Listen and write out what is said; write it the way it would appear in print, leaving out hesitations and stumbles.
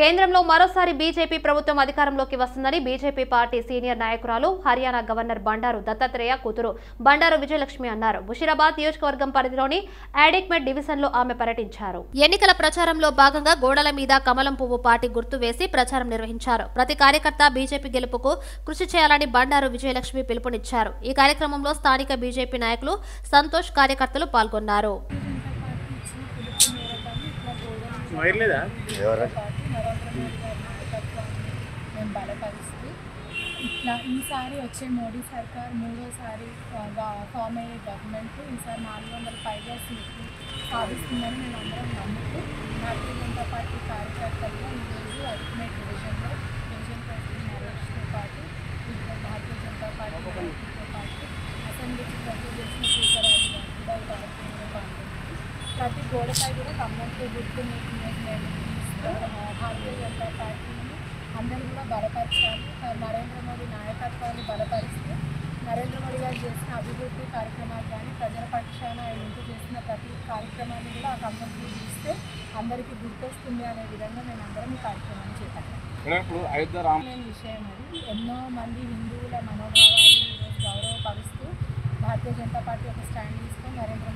కేంద్రంలో మరోసారి బీజేపీ ప్రభుత్వం అధికారంలోకి వస్తుందని బీజేపీ పార్టీ సీనియర్ నాయకురాలు హర్యానా గవర్నర్ బండారు దత్తాత్రేయ కూతురు బండారు విజయలక్ష్మి అన్నారు. ముషీరాబాద్ నియోజకవర్గం పరిధిలోని అడిక్మెట్ డివిజన్లో ఆమె పర్యటించారు. ఎన్నికల ప్రచారంలో భాగంగా గోడల మీద కమలం పువ్వు పార్టీ గుర్తు వేసి ప్రచారం నిర్వహించారు. ప్రతి కార్యకర్త బీజేపీ గెలుపుకు కృషి చేయాలని బండారు విజయలక్ష్మి పిలుపునిచ్చారు. ఈ కార్యక్రమంలో స్థానిక బీజేపీ నాయకులు సంతోష్ కార్యకర్తలు పాల్గొన్నారు. మేము బలపరుస్తూ ఇట్లా ఈసారి వచ్చే మోడీ సర్కార్ మూడోసారి ఫామ్ అయ్యే గవర్నమెంట్ ఈసారి 400 పైగా సీట్లు సాధిస్తుందని మేము అందరం నమ్ముతూ భారతీయ జనతా పార్టీ కార్యకర్తలుగా ఈరోజు అడిక్మెట్ డివిజన్లో డివిజన్ ప్రెసిడెంట్ నరేష్తో పాటు భారతీయ జనతా పార్టీ నాయకులతో పాటు అసెంబ్లీకి ప్రతి చేసిన సూపరాజు గారు కూడా ఈ కార్యక్రమంలో పాల్గొన్నారు. ప్రతి గోడపై కూడా కమ్మత్తు గుర్తుని భారతీయ జనతా పార్టీని అందరూ కూడా బలపరచాలి. నరేంద్ర మోడీ నాయకత్వాన్ని బలపరిస్తూ నరేంద్ర మోడీ గారు చేసిన అభివృద్ధి కార్యక్రమాలు కానీ ప్రజల పక్షాన ఆయన ఇంటూ చేసిన ప్రతి కార్యక్రమాన్ని కూడా ఆ కమ్మత్తు చూస్తే అందరికీ గుర్తొస్తుంది అనే విధంగా మేము అందరం ఈ కార్యక్రమాన్ని చేపట్టాం. విషయం అది ఎన్నో మంది హిందువుల మనోభావాలు ఈరోజు గౌరవపరుస్తూ భారతీయ జనతా పార్టీ ఒక స్టాండ్ తీసుకొని నరేంద్ర